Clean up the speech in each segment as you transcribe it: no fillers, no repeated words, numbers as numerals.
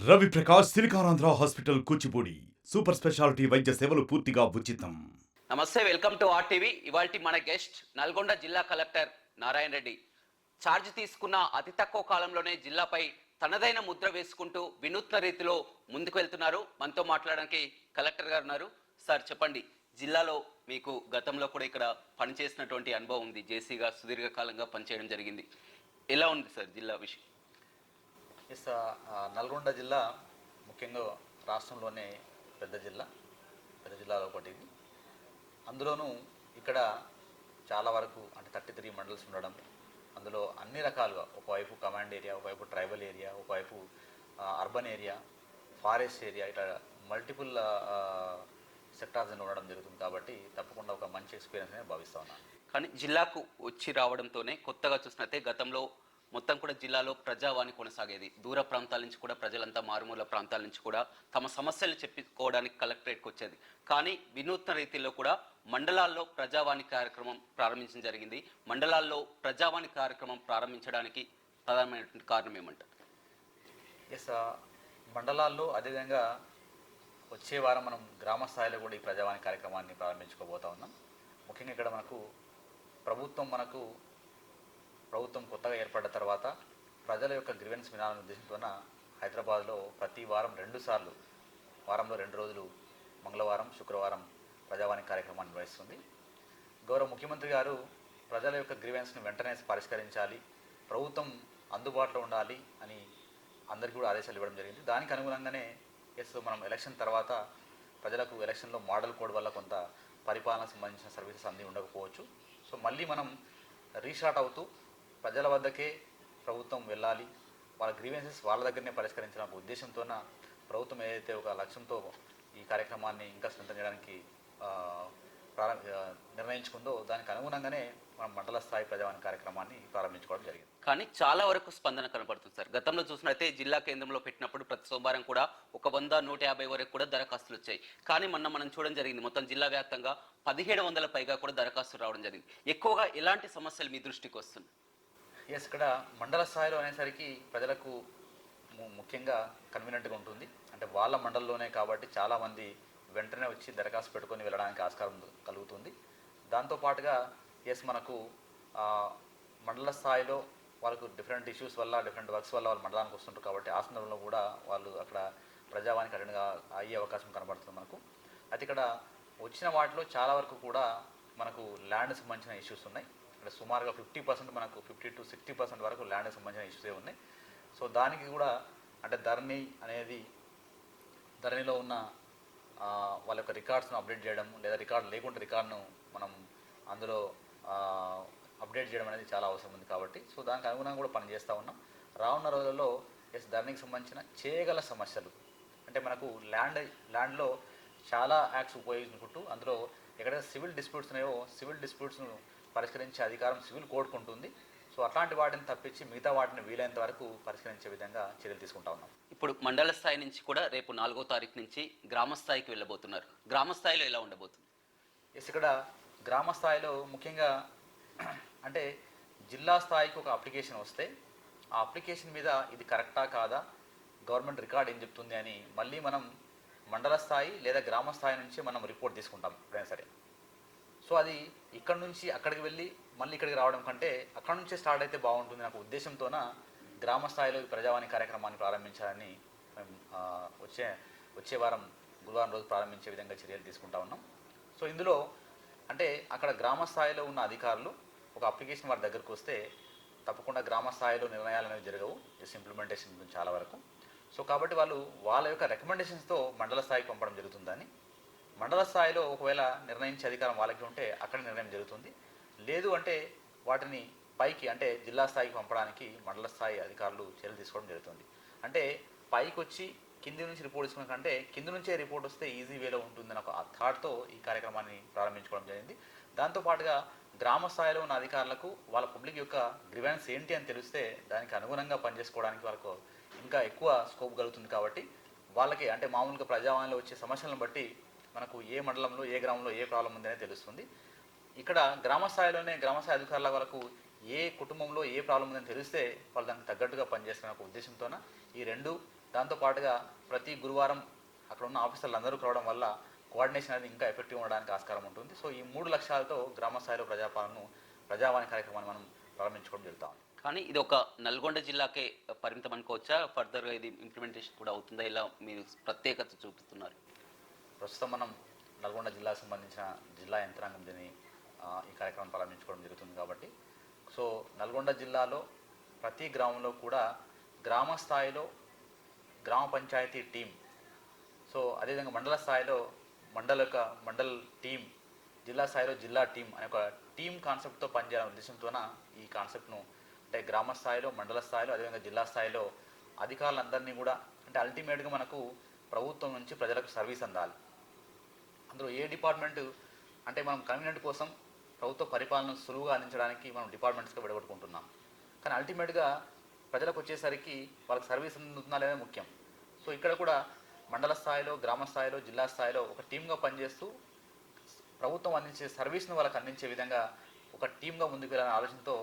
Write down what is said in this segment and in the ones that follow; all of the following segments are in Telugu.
Ravi Prakash Siliconandhra hospital Kuchipudi super speciality వైద్య సేవలు పూర్తిగా ఉచితం. నమస్తే, వెల్కమ్ టు ఆర్టీవీ. ఇవాల్టి మన గెస్ట్ నల్గొండ జిల్లా కలెక్టర్ నారాయణ రెడ్డి. ఛార్జ్ తీసుకున్న అతి తక్కువ కాలంలోనే జిల్లాపై తనదైన ముద్ర వేసుకుంటూ వినూత్న రీతిలో ముందుకు వెళ్తున్నారు. మనతో మాట్లాడడానికి కలెక్టర్ గారు ఉన్నారు. సార్ చెప్పండి, జిల్లాలో మీకు గతంలో కూడా ఇక్కడ పనిచేసినటువంటి అనుభవం ఉంది, జేసీగా సుదీర్ఘకాలంగా పనిచేయడం జరిగింది. ఎలా ఉంది సార్ జిల్లా విషయం? నల్గొండ జిల్లా ముఖ్యంగా రాష్ట్రంలోనే పెద్ద జిల్లాలో ఒకటి. అందులోనూ ఇక్కడ చాలా వరకు అంటే 33 మండల్స్ ఉండడం, అందులో అన్ని రకాలుగా ఒకవైపు కమాండ్ ఏరియా, ఒకవైపు ట్రైబల్ ఏరియా, ఒకవైపు అర్బన్ ఏరియా, ఫారెస్ట్ ఏరియా, ఇట్లా మల్టిపుల్ సెక్టార్స్ ఉండడం జరుగుతుంది. కాబట్టి తప్పకుండా ఒక మంచి ఎక్స్పీరియన్స్ అని భావిస్తా ఉన్నాను. కానీ జిల్లాకు వచ్చి రావడంతోనే కొత్తగా చూసినట్టే గతంలో మొత్తం కూడా జిల్లాలో ప్రజావాణి కొనసాగేది. దూర ప్రాంతాల నుంచి కూడా ప్రజలంతా, మారుమూల ప్రాంతాల నుంచి కూడా తమ సమస్యలు చెప్పుకోవడానికి కలెక్టరేట్కి వచ్చేది. కానీ వినూత్న రీతిలో కూడా మండలాల్లో ప్రజావాణి కార్యక్రమం ప్రారంభించడం జరిగింది. మండలాల్లో ప్రజావాణి కార్యక్రమం ప్రారంభించడానికి ప్రధానమైనటువంటి కారణం ఏమంటారు? మండలాల్లో అదేవిధంగా వచ్చే వారం మనం గ్రామ స్థాయిలో కూడా ఈ ప్రజావాణి కార్యక్రమాన్ని ప్రారంభించుకోబోతా ఉన్నాం. ముఖ్యంగా ఇక్కడ ప్రభుత్వం కొత్తగా ఏర్పడ్డ తర్వాత ప్రజల యొక్క గ్రీవెన్స్ వినాలనే ఉద్దేశంతో హైదరాబాద్లో ప్రతి వారం 2 సార్లు, వారంలో 2 రోజులు మంగళవారం, శుక్రవారం ప్రజావాణి కార్యక్రమాన్ని నిర్వహిస్తుంది. గౌరవ ముఖ్యమంత్రి గారు ప్రజల యొక్క గ్రీవెన్స్ని వెంటనే పరిష్కరించాలి, ప్రభుత్వం అందుబాటులో ఉండాలి అని అందరికీ కూడా ఆదేశాలు ఇవ్వడం జరిగింది. దానికి అనుగుణంగానే మనం ఎలక్షన్ తర్వాత ప్రజలకు ఎలక్షన్లో మోడల్ కోడ్ వల్ల కొంత పరిపాలనకు సంబంధించిన సర్వీసెస్ అంది ఉండకపోవచ్చు. సో మళ్ళీ మనం రీస్టార్ట్ అవుతూ ప్రజల వద్దకే ప్రభుత్వం వెళ్ళాలి, వాళ్ళ గ్రీవెన్సెస్ వాళ్ళ దగ్గరనే పరిష్కరించాలనే ఉద్దేశంతో ప్రభుత్వం ఏదైతే ఒక లక్ష్యంతో ఈ కార్యక్రమాన్ని ఇంకా స్ట్రెంథెన్ చేయడానికి నిర్ణయించుకుందో దానికి అనుగుణంగానే మనం మండల స్థాయి ప్రజావాణి కార్యక్రమాన్ని ప్రారంభించుకోవడం జరిగింది. కానీ చాలా వరకు స్పందన కనపడుతుంది సార్. గతంలో చూసినట్లయితే జిల్లా కేంద్రంలో పెట్టినప్పుడు ప్రతి సోమవారం కూడా 100-150 వరకు కూడా దరఖాస్తులు వచ్చాయి. కానీ మనం చూడడం జరిగింది, మొత్తం జిల్లా వ్యాప్తంగా 1700 పైగా కూడా దరఖాస్తులు రావడం జరిగింది. ఎక్కువగా ఎలాంటి సమస్యలు మీ దృష్టికి వస్తుంది? ఇక్కడ మండల స్థాయిలో అనేసరికి ప్రజలకు ముఖ్యంగా కన్వీనియంట్గా ఉంటుంది. అంటే వాళ్ళ మండలంలోనే కాబట్టి చాలామంది వెంటనే వచ్చి దరఖాస్తు పెట్టుకొని వెళ్ళడానికి ఆస్కారం కలుగుతుంది. దాంతోపాటుగా మనకు మండల స్థాయిలో వాళ్ళకు డిఫరెంట్ ఇష్యూస్ వల్ల, డిఫరెంట్ వర్క్స్ వల్ల వాళ్ళు మండలానికి వస్తుంటారు. కాబట్టి ఆ సందర్భంలో కూడా వాళ్ళు అక్కడ ప్రజావానికి అటెండ్గా అయ్యే అవకాశం కనబడుతుంది మనకు. అయితే ఇక్కడ వచ్చిన వాటిలో చాలా వరకు కూడా మనకు ల్యాండ్కి సంబంధించిన ఇష్యూస్ ఉన్నాయి. ఇక్కడ సుమారుగా 50% మనకు 50-60% వరకు ల్యాండ్కి సంబంధించిన ఇష్యూసే ఉన్నాయి. సో దానికి కూడా అంటే ధరణిలో ఉన్న వాళ్ళ యొక్క రికార్డ్స్ను అప్డేట్ చేయడం, లేదా రికార్డు లేకుంటే రికార్డును మనం అందులో అప్డేట్ చేయడం అనేది చాలా అవసరం ఉంది. కాబట్టి సో దానికి అనుగుణంగా కూడా పనిచేస్తూ ఉన్నాం. రానున్న రోజుల్లో ధరణికి సంబంధించిన చేయగల సమస్యలు అంటే మనకు ల్యాండ్లో చాలా యాక్ట్స్ ఉపయోగించుకుంటూ అందులో ఎక్కడైతే సివిల్ డిస్ప్యూట్స్ ఉన్నాయో సివిల్ డిస్ప్యూట్స్ను పరిష్కరించే అధికారం సివిల్ కోడ్కు ఉంటుంది. సో అట్లాంటి వాటిని తప్పించి మిగతా వాటిని వీలైనంత వరకు పరిష్కరించే విధంగా చర్యలు తీసుకుంటా ఉన్నాం. ఇప్పుడు మండల స్థాయి నుంచి కూడా రేపు 4వ తారీఖు నుంచి గ్రామ స్థాయికి వెళ్ళబోతున్నారు. గ్రామ స్థాయిలో ఎలా ఉండబోతుంది? ఇక్కడ గ్రామ స్థాయిలో ముఖ్యంగా అంటే జిల్లా స్థాయికి ఒక అప్లికేషన్ వస్తే ఆ అప్లికేషన్ మీద ఇది కరెక్టా కాదా, గవర్నమెంట్ రికార్డ్ ఏం చెప్తుంది అని మళ్ళీ మనం మండల స్థాయి లేదా గ్రామ స్థాయి నుంచి మనం రిపోర్ట్ తీసుకుంటాం ఎప్పుడైనా సరే. సో అది ఇక్కడ నుంచి అక్కడికి వెళ్ళి మళ్ళీ ఇక్కడికి రావడం కంటే అక్కడ నుంచే స్టార్ట్ అయితే బాగుంటుంది నాకు ఉద్దేశంతోన గ్రామ స్థాయిలో ఈ ప్రజావాణి కార్యక్రమాన్ని ప్రారంభించాలని మేము వచ్చే వారం గురువారం రోజు ప్రారంభించే విధంగా చర్యలు తీసుకుంటా ఉన్నాం. సో ఇందులో అంటే అక్కడ గ్రామ స్థాయిలో ఉన్న అధికారులు ఒక అప్లికేషన్ వారి దగ్గరకు వస్తే తప్పకుండా గ్రామ స్థాయిలో నిర్ణయాలు అనేవి జరగవు, జస్ట్ ఇంప్లిమెంటేషన్ గురించి చాలా వరకు. సో కాబట్టి వాళ్ళ యొక్క రికమెండేషన్స్తో మండల స్థాయికి పంపడం జరుగుతుందని, మండల స్థాయిలో ఒకవేళ నిర్ణయించే అధికారం వాళ్ళకి ఉంటే అక్కడ నిర్ణయం జరుగుతుంది. లేదు అంటే వాటిని పైకి అంటే జిల్లా స్థాయికి పంపడానికి మండల స్థాయి అధికారులు చర్యలు తీసుకోవడం జరుగుతుంది. అంటే పైకి వచ్చి కింది నుంచి రిపోర్ట్ తీసుకున్న కంటే కింది నుంచే రిపోర్ట్ వస్తే ఈజీ వేలో ఉంటుందని ఒక థాట్తో ఈ కార్యక్రమాన్ని ప్రారంభించుకోవడం జరిగింది. దాంతోపాటుగా గ్రామ స్థాయిలో ఉన్న అధికారులకు వాళ్ళ పబ్లిక్ యొక్క గ్రీవెన్స్ ఏంటి అని తెలిస్తే దానికి అనుగుణంగా పనిచేసుకోవడానికి వాళ్ళకు ఇంకా ఎక్కువ స్కోప్ కలుగుతుంది. కాబట్టి వాళ్ళకి అంటే మామూలుగా ప్రజావాణిలో వచ్చే సమస్యలను బట్టి మనకు ఏ మండలంలో ఏ గ్రామంలో ఏ ప్రాబ్లం ఉందనే తెలుస్తుంది. ఇక్కడ గ్రామ స్థాయి అధికారుల వాళ్ళకు ఏ కుటుంబంలో ఏ ప్రాబ్లం ఉందని తెలిస్తే వాళ్ళు దానికి తగ్గట్టుగా పనిచేస్తున్న ఒక ఉద్దేశంతోన ఈ రెండు దాంతోపాటుగా ప్రతి గురువారం అక్కడ ఉన్న ఆఫీసర్లు అందరూ కలవడం వల్ల కోఆర్డినేషన్ అనేది ఇంకా ఎఫెక్టివ్ ఉండడానికి ఆస్కారం ఉంటుంది. సో ఈ 3 లక్ష్యాలతో గ్రామ స్థాయిలో ప్రజావాణి కార్యక్రమాన్ని మనం ప్రారంభించుకోవడం జరుగుతాం. కానీ ఇది ఒక నల్గొండ జిల్లాకే పరిమితం అనుకోవచ్చా? ఫర్దర్గా ఇది ఇంప్లిమెంటేషన్ కూడా అవుతుందా? ఇలా మీరు ప్రత్యేకత చూపుతున్నారు. ప్రస్తుతం మనం నల్గొండ జిల్లాకు సంబంధించిన జిల్లా యంత్రాంగం దీన్ని ఈ కార్యక్రమం ప్రారంభించుకోవడం జరుగుతుంది కాబట్టి సో నల్గొండ జిల్లాలో ప్రతి గ్రామంలో కూడా గ్రామ స్థాయిలో గ్రామ పంచాయతీ టీం, సో అదేవిధంగా మండల స్థాయిలో మండల్ టీం, జిల్లా స్థాయిలో జిల్లా టీం అనే ఒక టీం కాన్సెప్ట్తో పనిచేయాలనే ఉద్దేశంతోన ఈ కాన్సెప్ట్ను అంటే గ్రామ స్థాయిలో, మండల స్థాయిలో, అదేవిధంగా జిల్లా స్థాయిలో అధికారులందరినీ కూడా అంటే అల్టిమేట్గా మనకు ప్రభుత్వం నుంచి ప్రజలకు సర్వీస్ అందాలి. అందులో ఏ డిపార్ట్మెంట్ అంటే మనం కన్వీనియంట్ కోసం ప్రభుత్వ పరిపాలన సులువుగా అందించడానికి మనం డిపార్ట్మెంట్స్గా విడగొట్టుకుంటున్నాం. కానీ అల్టిమేట్గా ప్రజలకు వచ్చేసరికి వాళ్ళకి సర్వీస్ అందుతుందా లేదా ముఖ్యం. సో ఇక్కడ కూడా మండల స్థాయిలో, గ్రామ స్థాయిలో, జిల్లా స్థాయిలో ఒక టీమ్గా పనిచేస్తూ ప్రభుత్వం అందించే సర్వీస్ను వాళ్ళకి అందించే విధంగా ఒక టీమ్గా ముందుకు వెళ్ళాలనే ఆలోచనతో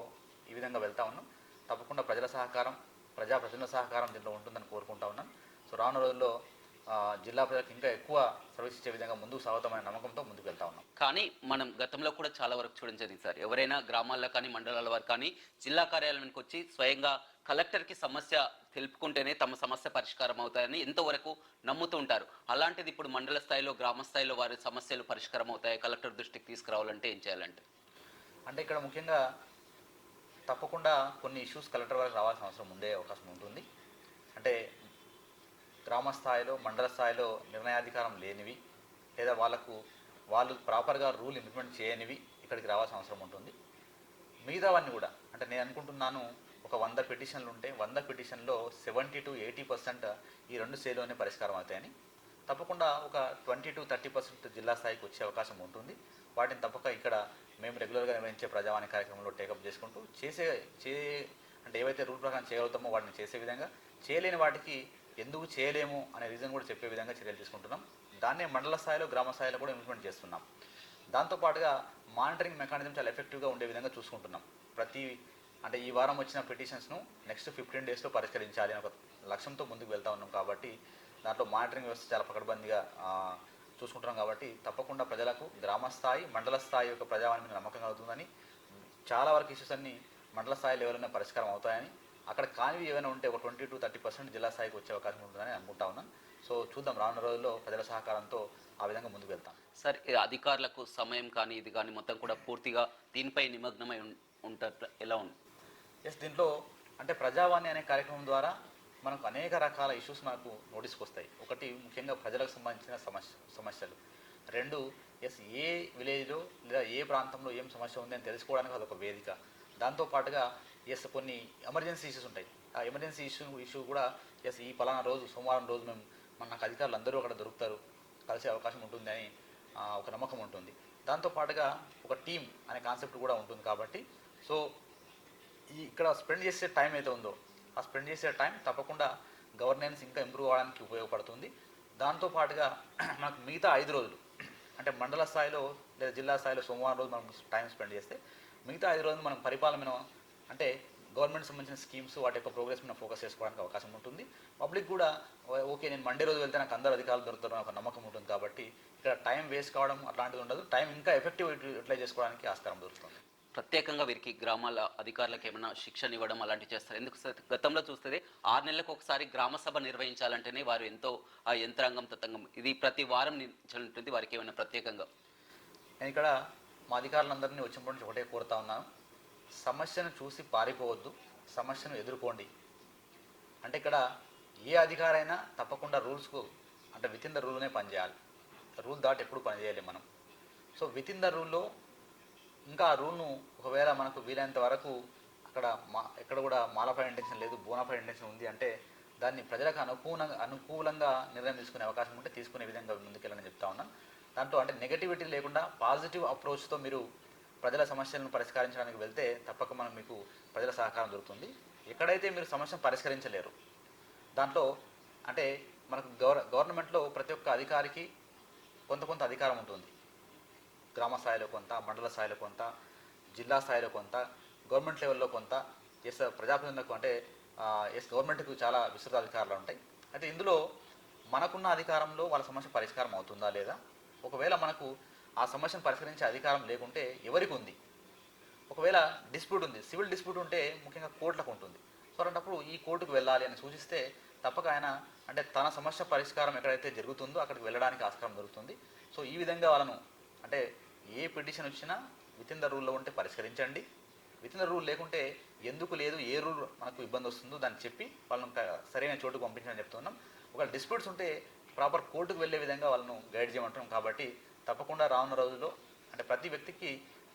ఈ విధంగా వెళ్తా ఉన్నాం. తప్పకుండా ప్రజల సహకారం, ప్రజాప్రతినిధుల సహకారం దీంట్లో ఉంటుందని కోరుకుంటా ఉన్నాం. సో రానున్న రోజుల్లో జిల్లా ప్రజలకు ఇంకా ఎక్కువ సర్వీస్ ఇచ్చే విధంగా ముందుకు సాగుతామనే నమ్మకంతో ముందుకు వెళ్తా ఉన్నాం. కానీ మనం గతంలో కూడా చాలా వరకు చూడడం జరిగింది సార్. ఎవరైనా గ్రామాల్లో కానీ మండలాల వారు కానీ జిల్లా కార్యాలయానికి వచ్చి స్వయంగా కలెక్టర్కి సమస్య తెలుపుకుంటేనే తమ సమస్య పరిష్కారం అవుతాయని ఎంతవరకు నమ్ముతూ ఉంటారు. అలాంటిది ఇప్పుడు మండల స్థాయిలో, గ్రామ స్థాయిలో వారి సమస్యలు పరిష్కారం అవుతాయి, కలెక్టర్ దృష్టికి తీసుకురావాలంటే ఏం చేయాలంటే అంటే ఇక్కడ ముఖ్యంగా తప్పకుండా కొన్ని ఇష్యూస్ కలెక్టర్ వరకు రావాల్సిన అవసరం ఉండే అవకాశం ఉంటుంది. అంటే గ్రామ స్థాయిలో, మండల స్థాయిలో నిర్ణయాధికారం లేనివి లేదా వాళ్ళు ప్రాపర్గా రూల్ ఇంప్లిమెంట్ చేయనివి ఇక్కడికి రావాల్సిన అవసరం ఉంటుంది. మిగతావన్నీ కూడా అంటే నేను అనుకుంటున్నాను ఒక 100 పిటిషన్లు ఉంటే 100 పిటిషన్లో 70 to 80% ఈ 2 స్టేజ్లోనే పరిష్కారం అవుతాయని, తప్పకుండా ఒక 20 to 30% జిల్లా స్థాయికి వచ్చే అవకాశం ఉంటుంది. వాటిని తప్పక ఇక్కడ మేము రెగ్యులర్గా నిర్వహించే ప్రజావాణి కార్యక్రమంలో టేకప్ చేసుకుంటూ అంటే ఏవైతే రూల్ ప్రకారం చేయగలుగుతామో వాటిని చేసే విధంగా, చేయలేని వాటికి ఎందుకు చేయలేము అనే రీజన్ కూడా చెప్పే విధంగా చర్యలు తీసుకుంటున్నాం. దాన్నే మండల స్థాయిలో, గ్రామ స్థాయిలో కూడా ఇంప్లిమెంట్ చేస్తున్నాం. దాంతోపాటుగా మానిటరింగ్ మెకానిజం చాలా ఎఫెక్టివ్గా ఉండే విధంగా చూసుకుంటున్నాం. అంటే ఈ వారం వచ్చిన పిటిషన్స్ను నెక్స్ట్ 15 daysలో పరిష్కరించాలి అనే ఒక లక్ష్యంతో ముందుకు వెళ్తూ ఉన్నాం. కాబట్టి దాంట్లో మానిటరింగ్ వ్యవస్థ చాలా పకడ్బందీగా చూసుకుంటున్నాం. కాబట్టి తప్పకుండా ప్రజలకు గ్రామ స్థాయి, మండల స్థాయి యొక్క ప్రజావాణి మీద నమ్మకం కలుగుతుందని, చాలా వరకు ఇష్యూస్ అన్ని మండల స్థాయి లెవెల్లోనే పరిష్కారం అవుతాయని, అక్కడ కానివి ఏమైనా ఉంటే ఒక 20 to 30% జిల్లా స్థాయికి వచ్చే అవకాశం ఉంటుందని అనుకుంటా ఉన్నాను. సో చూద్దాం, రానున్న రోజుల్లో ప్రజల సహకారంతో ఆ విధంగా ముందుకు వెళ్తాం. సార్, అధికారులకు సమయం కానీ ఇది కానీ మొత్తం కూడా పూర్తిగా దీనిపై నిమగ్నమై ఉంటారు, ఎలా ఉంది? దీంట్లో అంటే ప్రజావాణి అనే కార్యక్రమం ద్వారా మనకు అనేక రకాల ఇష్యూస్ మనకు నోటీస్కి వస్తాయి. ఒకటి ముఖ్యంగా ప్రజలకు సంబంధించిన సమస్యలు. 2 ఏ విలేజ్లో లేదా ఏ ప్రాంతంలో ఏం సమస్య ఉంది అని తెలుసుకోవడానికి అదొక వేదిక. దాంతోపాటుగా కొన్ని ఎమర్జెన్సీ ఇష్యూస్ ఉంటాయి. ఆ ఎమర్జెన్సీ ఇష్యూ కూడా ఈ పలానా రోజు, సోమవారం రోజు నాకు అధికారులు అందరూ అక్కడ దొరుకుతారు, కలిసే అవకాశం ఉంటుంది అని ఒక నమ్మకం ఉంటుంది. దాంతోపాటుగా ఒక టీం అనే కాన్సెప్ట్ కూడా ఉంటుంది. కాబట్టి సో ఇక్కడ స్పెండ్ చేసే టైం అయితే ఉందో ఆ స్పెండ్ చేసే టైం తప్పకుండా గవర్నెన్స్ ఇంకా ఇంప్రూవ్ అవ్వడానికి ఉపయోగపడుతుంది. దాంతోపాటుగా మనకు మిగతా 5 రోజులు అంటే మండల స్థాయిలో లేదా జిల్లా స్థాయిలో సోమవారం రోజు మనం టైం స్పెండ్ చేస్తే మిగతా 5 రోజులు మనం పరిపాలన అంటే గవర్నమెంట్ సంబంధించిన స్కీమ్స్, వాటి యొక్క ప్రోగ్రెస్ మీద ఫోకస్ చేసుకోవడానికి అవకాశం ఉంటుంది. పబ్లిక్ కూడా ఓకే, నేను మండే రోజు వెళ్తే నాకు అందరూ అధికారులు దొరుకుతారు ఒక నమ్మకం ఉంటుంది. కాబట్టి ఇక్కడ టైం వేస్ట్ కావడం అట్లాంటిది ఉండదు. టైం ఇంకా ఎఫెక్టివ్ యూటిలైజ్ చేసుకోవడానికి ఆస్కారం దొరుకుతుంది. ప్రత్యేకంగా వీరికి గ్రామాల అధికారులకు ఏమైనా శిక్షణ ఇవ్వడం అలాంటివి చేస్తారు? ఎందుకు గతంలో చూస్తే 6 నెలలకు ఒకసారి గ్రామ సభ నిర్వహించాలంటేనే వారు ఎంతో ఆ యంత్రాంగం తతంగం, ఇది ప్రతి వారం ఉంటుంది. వారికి ఏమైనా ప్రత్యేకంగా నేను ఇక్కడ మా అధికారులందరినీ వచ్చినప్పటి నుంచి ఒకటే కోరుతా ఉన్నాను, సమస్యను చూసి పారిపోవద్దు, సమస్యను ఎదుర్కోండి. అంటే ఇక్కడ ఏ అధికారైనా తప్పకుండా రూల్స్కు అంటే విత్ ఇన్ ద రూల్నే పనిచేయాలి. రూల్ దాటి ఎప్పుడు పనిచేయలేము మనం. సో విత్ ఇన్ ద రూల్లో ఇంకా ఆ రూల్ను ఒకవేళ మనకు వీలైనంత వరకు ఎక్కడ కూడా మాలఫై ఇంటెన్షన్ లేదు, బోనాఫై ఇంటెన్షన్ ఉంది అంటే దాన్ని ప్రజలకు అనుకూలంగా నిర్ణయం తీసుకునే అవకాశం ఉంటే తీసుకునే విధంగా ముందుకెళ్ళని చెప్తా ఉన్నాను. దాంట్లో అంటే నెగటివిటీ లేకుండా పాజిటివ్ అప్రోచ్తో మీరు ప్రజల సమస్యలను పరిష్కరించడానికి వెళ్తే తప్పక మీకు ప్రజల సహకారం దొరుకుతుంది. ఎక్కడైతే మీరు సమస్యను పరిష్కరించలేరు దాంట్లో అంటే మనకు గవర్నమెంట్లో ప్రతి ఒక్క అధికారికి కొంత అధికారం ఉంటుంది. గ్రామ స్థాయిలో కొంత, మండల స్థాయిలో కొంత, జిల్లా స్థాయిలో కొంత, గవర్నమెంట్ లెవెల్లో కొంత, ప్రజాప్రతినిధులకు అంటే గవర్నమెంట్కు చాలా విస్తృత అధికారాలు ఉంటాయి. అయితే ఇందులో మనకున్న అధికారంలో వాళ్ళ సమస్య పరిష్కారం అవుతుందా లేదా, ఒకవేళ మనకు ఆ సమస్యను పరిష్కరించే అధికారం లేకుంటే ఎవరికి ఉంది, ఒకవేళ డిస్ప్యూట్ ఉంది, సివిల్ డిస్ప్యూట్ ఉంటే ముఖ్యంగా కోర్టులకు ఉంటుంది. సో అలాంటప్పుడు ఈ కోర్టుకు వెళ్ళాలి అని సూచిస్తే తప్పక ఆయన అంటే తన సమస్య పరిష్కారం ఎక్కడైతే జరుగుతుందో అక్కడికి వెళ్ళడానికి ఆస్కారం దొరుకుతుంది. సో ఈ విధంగా వాళ్ళను అంటే ఏ పిటిషన్ వచ్చినా వితిన్ ద రూల్లో ఉంటే పరిష్కరించండి, వితిన్ ద రూల్ లేకుంటే ఎందుకు లేదు, ఏ రూల్ మనకు ఇబ్బంది వస్తుందో దాన్ని చెప్పి వాళ్ళను సరైన చోటుకు పంపించమని చెప్తున్నాం. ఒకవేళ డిస్ప్యూట్స్ ఉంటే ప్రాపర్ కోర్టుకు వెళ్ళే విధంగా వాళ్ళను గైడ్ చేయమంటున్నాం. కాబట్టి తప్పకుండా రానున్న రోజుల్లో అంటే ప్రతి వ్యక్తికి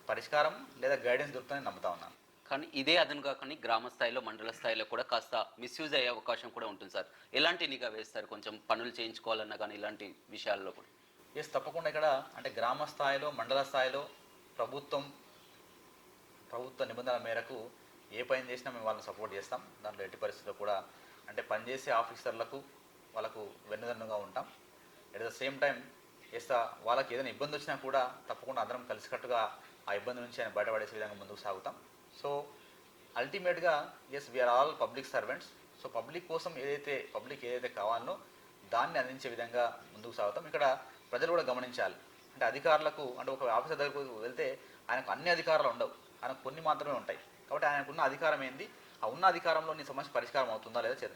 పరిష్కారం లేదా గైడెన్స్ దొరుకుతుందని నమ్ముతా ఉన్నాను. కానీ ఇదే అదనుగా కానీ గ్రామ స్థాయిలో మండల స్థాయిలో కూడా కాస్త మిస్యూజ్ అయ్యే అవకాశం కూడా ఉంటుంది సార్. ఎలాంటి నిఘా వేస్తారు కొంచెం పనులు చేయించుకోవాలన్నా కానీ ఇలాంటి విషయాల్లో కూడా? ఎస్, తప్పకుండా ఇక్కడ అంటే గ్రామ స్థాయిలో మండల స్థాయిలో ప్రభుత్వ నిబంధనల మేరకు ఏ పని చేసినా మేము వాళ్ళని సపోర్ట్ చేస్తాం. దాంట్లో ఎట్టి పరిస్థితుల్లో కూడా అంటే పనిచేసే ఆఫీసర్లకు వాళ్ళకు వెన్నుదన్నుగా ఉంటాం. ఎట్ ద సేమ్ టైం ఎస్ వాళ్ళకి ఏదైనా ఇబ్బంది వచ్చినా కూడా తప్పకుండా అందరం కలిసికట్టుగా ఆ ఇబ్బంది నుంచి ఆయన బయటపడేసే విధంగా ముందుకు సాగుతాం. సో అల్టిమేట్గా as we are all public servants. So public కోసం పబ్లిక్ ఏదైతే కావాలనో దాన్ని అందించే విధంగా ముందుకు సాగుతాం. ఇక్కడ ప్రజలు కూడా గమనించాలి. అంటే అధికారులకు అంటే ఒక ఆఫీసర్ దగ్గరకు వెళ్తే ఆయనకు అన్ని అధికారాలు ఉండవు, ఆయనకు కొన్ని మాత్రమే ఉంటాయి. కాబట్టి ఆయనకున్న అధికారం ఏంది, ఆ ఉన్న అధికారంలో నీ సమస్య పరిష్కారం అవుతుందా లేదా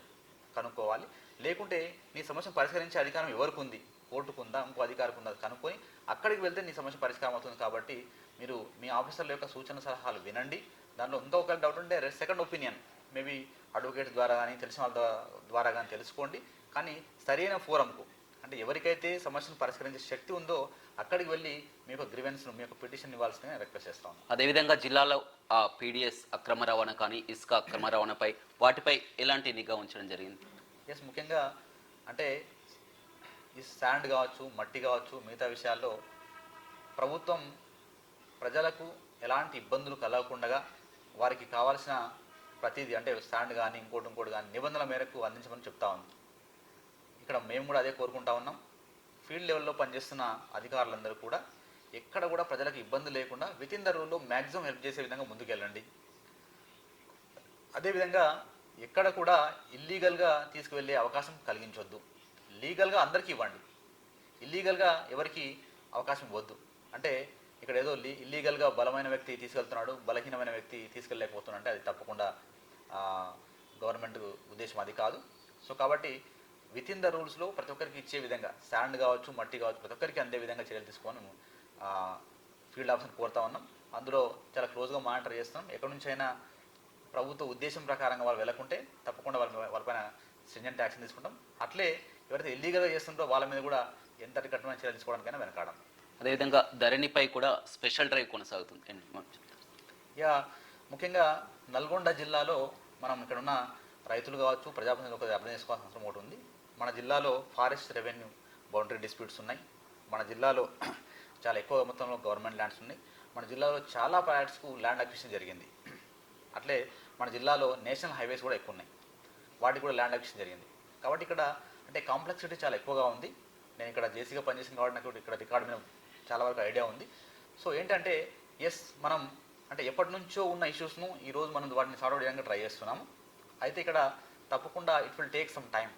కనుక్కోవాలి. లేకుంటే నీ సమస్యను పరిష్కరించే అధికారం ఎవరికి ఉంది, కోర్టుకు ఉందా, ఇంకో అధికారికి ఉందా కనుక్కొని అక్కడికి వెళ్తే నీ సమస్య పరిష్కారం అవుతుంది. కాబట్టి మీరు మీ ఆఫీసర్ల యొక్క సూచన సలహాలు వినండి. దాంట్లో ఇంకా ఒక డౌట్ ఉంటే సెకండ్ ఒపీనియన్ మేబీ అడ్వకేట్స్ ద్వారా కానీ తెలిసిన వాళ్ళ ద్వారా కానీ తెలుసుకోండి. కానీ సరైన ఫోరంకు అంటే ఎవరికైతే సమస్యను పరిష్కరించే శక్తి ఉందో అక్కడికి వెళ్ళి మీ యొక్క గ్రీవెన్స్ను మీ యొక్క పిటిషన్ ఇవ్వాల్సిందిగా రిక్వెస్ట్ చేస్తాను. అదేవిధంగా జిల్లాలో పీడిఎస్ అక్రమ రవాణా కానీ ఇసుక అక్రమ రవాణాపై వాటిపై ఎలాంటి నిఘా ఉంచడం జరిగింది? ఎస్, ముఖ్యంగా అంటే ఈ శాండ్ కావచ్చు, మట్టి కావచ్చు, మిగతా విషయాల్లో ప్రభుత్వం ప్రజలకు ఎలాంటి ఇబ్బందులు కలగకుండా వారికి కావాల్సిన ప్రతిదీ అంటే శాండ్ కానీ ఇంకోటి కానీ నిబంధనల మేరకు అందించమని చెప్తా ఉంది. ఇక్కడ మేము కూడా అదే కోరుకుంటా ఉన్నాం. ఫీల్డ్ లెవెల్లో పనిచేస్తున్న అధికారులందరూ కూడా ఎక్కడ కూడా ప్రజలకు ఇబ్బంది లేకుండా వితిన్ ద రూల్లో మ్యాక్సిమం హెల్ప్ చేసే విధంగా ముందుకెళ్ళండి. అదేవిధంగా ఎక్కడ కూడా ఇల్లీగల్గా తీసుకువెళ్ళే అవకాశం కలిగించొద్దు. లీగల్గా అందరికీ ఇవ్వండి, ఇల్లీగల్గా ఎవరికి అవకాశం ఇవ్వద్దు. అంటే ఇక్కడ ఏదో ఇల్లీగల్గా బలమైన వ్యక్తి తీసుకెళ్తున్నాడు, బలహీనమైన వ్యక్తి తీసుకెళ్ళలేకపోతున్నాడు అంటే అది తప్పకుండా గవర్నమెంట్ ఉద్దేశం అది కాదు. సో కాబట్టి వితిన్ ద రూల్స్లో ప్రతి ఒక్కరికి ఇచ్చే విధంగా శాండ్ కావచ్చు, మట్టి కావచ్చు, ప్రతి ఒక్కరికి అందే విధంగా చర్యలు తీసుకొని ఫీల్డ్ ఆఫీసర్ని కోరుతా ఉన్నాం. అందులో చాలా క్లోజ్గా మానిటర్ చేస్తున్నాం. ఎక్కడి నుంచి అయినా ప్రభుత్వ ఉద్దేశం ప్రకారంగా వాళ్ళు వెళ్ళకుంటే తప్పకుండా వాళ్ళపైన స్ట్రింజెంట్ యాక్షన్ తీసుకుంటాం. అట్లే ఎవరైతే ఇల్లీగల్గా చేస్తుంటారో వాళ్ళ మీద కూడా ఎంతటి కఠినమైన చర్యలు తీసుకోవడానికైనా వెనకాడం. అదేవిధంగా ధరణిపై కూడా స్పెషల్ డ్రైవ్ కొనసాగుతుంది. ముఖ్యంగా నల్గొండ జిల్లాలో మనం ఇక్కడ ఉన్న రైతులు కావచ్చు, ప్రజాప్రతినిధులు ఒకటి అర్థం చేసుకోవాల్సిన అవసరం ఒకటి ఉంది. మన జిల్లాలో ఫారెస్ట్ రెవెన్యూ బౌండరీ డిస్ప్యూట్స్ ఉన్నాయి. మన జిల్లాలో చాలా ఎక్కువ మొత్తంలో గవర్నమెంట్ ల్యాండ్స్ ఉన్నాయి. మన జిల్లాలో చాలా ప్రాజెక్ట్స్కు ల్యాండ్ అక్విజిషన్ జరిగింది. అట్లే మన జిల్లాలో నేషనల్ హైవేస్ కూడా ఎక్కువ ఉన్నాయి, వాటికి కూడా ల్యాండ్ అక్విజిషన్ జరిగింది. కాబట్టి ఇక్కడ అంటే కాంప్లెక్సిటీ చాలా ఎక్కువగా ఉంది. నేను ఇక్కడ జేసీగా పనిచేసిన కాబట్టి నాకు ఇక్కడ రికార్డు మీద చాలా వరకు ఐడియా ఉంది. సో ఏంటంటే ఎస్ మనం అంటే ఎప్పటి నుంచో ఉన్న ఇష్యూస్ను ఈరోజు మనం వాటిని సాల్వ్ చేయడానికి ట్రై చేస్తున్నాము. అయితే ఇక్కడ తప్పకుండా it will take some time.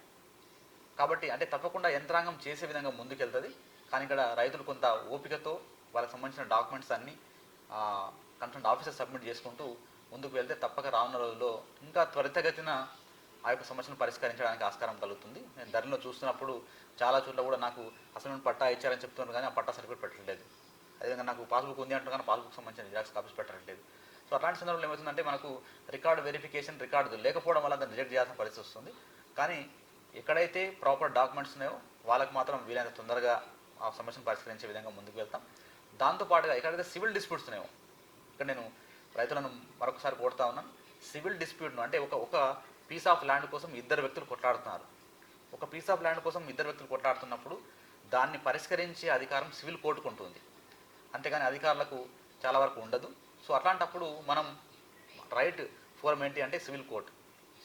కాబట్టి అంటే తప్పకుండా యంత్రాంగం చేసే విధంగా ముందుకెళ్తుంది. కానీ ఇక్కడ రైతులు కొంత ఓపికతో వాళ్ళకి సంబంధించిన డాక్యుమెంట్స్ అన్నీ కన్సర్న్ ఆఫీసర్ సబ్మిట్ చేసుకుంటూ ముందుకు వెళ్తే తప్పక రానున్న రోజుల్లో ఇంకా త్వరితగతిన ఆ యొక్క సమస్యను పరిష్కరించడానికి ఆస్కారం కలుగుతుంది. నేను ధరలో చూస్తున్నప్పుడు చాలా చోట్ల కూడా నాకు అసలు పట్టా ఇచ్చారని చెప్తున్నారు కానీ ఆ పట్టా సర్టిఫికేట్ పెట్టట్లేదు. అదేవిధంగా నాకు పాస్బుక్ ఉంది అంటున్నా కానీ పాస్బుక్ సంబంధించిన జిరాక్స్ కాపీస్ పెట్టట్లేదు. సో అట్లాంటి సందర్భంలో ఏమవుతుందంటే మనకు రికార్డు వెరిఫికేషన్ రికార్డు లేకపోవడం వల్ల దాన్ని రిజెక్ట్ చేయాల్సిన పరిస్థితి వస్తుంది. కానీ ఎక్కడైతే ప్రాపర్ డాక్యుమెంట్స్ ఉన్నాయో వాళ్ళకి మాత్రం వీలైనంత తొందరగా ఆ సమస్యను పరిష్కరించే విధంగా ముందుకు వెళ్తాం. దాంతోపాటుగా ఎక్కడైతే సివిల్ డిస్ప్యూట్స్ ఉన్నాయో ఇక్కడ నేను రైతులను మరొకసారి కోరుతా ఉన్నాను. సివిల్ డిస్ప్యూట్ను అంటే ఒక పీస్ ఆఫ్ ల్యాండ్ కోసం ఇద్దరు వ్యక్తులు కొట్లాడుతున్నారు. ఒక పీస్ ఆఫ్ ల్యాండ్ కోసం ఇద్దరు వ్యక్తులు కొట్లాడుతున్నప్పుడు దాన్ని పరిష్కరించే అధికారం సివిల్ కోర్టుకు ఉంటుంది, అంతేగాని అధికారులకు చాలా వరకు ఉండదు. సో అట్లాంటప్పుడు మనం రైట్ ఫోరం ఏంటి అంటే సివిల్ కోర్టు.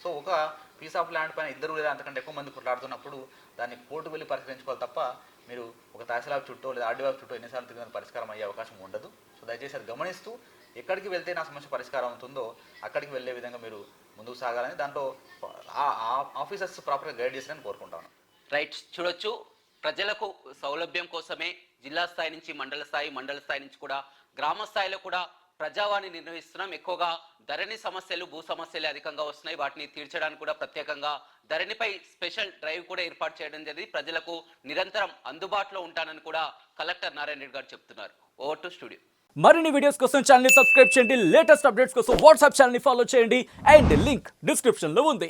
సో ఒక పీస్ ఆఫ్ ల్యాండ్ పైన ఇద్దరు లేదా అంతకంటే ఎక్కువ మంది కొట్లాడుతున్నప్పుడు దాన్ని కోర్టుకు వెళ్ళి పరిష్కరించుకోవాలి తప్ప మీరు ఒక తహసీల్ చుట్టూ లేదా ఆర్డీఓ చుట్టూ ఎన్నిసార్లు తిరిగిన పరిష్కారం అయ్యే అవకాశం ఉండదు. సో దయచేసి అది గమనిస్తూ ఎక్కడికి వెళ్తే నా సమస్య పరిష్కారం అవుతుందో అక్కడికి వెళ్ళే విధంగా మీరు ముందుకు సాగాలని దాంట్లో ఆఫీసర్స్ ప్రాపర్గా గైడ్ చేస్తారని కోరుకుంటాను. రైట్, చూడొచ్చు ప్రజలకు సౌలభ్యం కోసమే జిల్లా స్థాయి నుంచి మండల స్థాయి, మండల స్థాయి నుంచి కూడా గ్రామ స్థాయిలో కూడా ప్రజావాణి నిర్వహిస్తున్నాం. ఎక్కువగా ధరణి సమస్యలు, భూ సమస్యలు అధికంగా వస్తున్నాయి. వాటిని తీర్చడానికి కూడా ప్రత్యేకంగా ధరణిపై స్పెషల్ డ్రైవ్ కూడా ఏర్పాటు చేయడం జరిగింది. ప్రజలకు నిరంతరం అందుబాటులో ఉంటానని కూడా కలెక్టర్ నారాయణ రెడ్డి గారు చెప్తున్నారు. Over to studio. మరిన్ని వీడియోస్ కోసం ఛానల్ ని సబ్స్క్రైబ్ చేయండి, లేటెస్ట్ అప్డేట్స్ కోసం వాట్సాప్ ఛానల్ ని ఫాలో చేయండి అండ్ లింక్ డిస్క్రిప్షన్ లో ఉంది.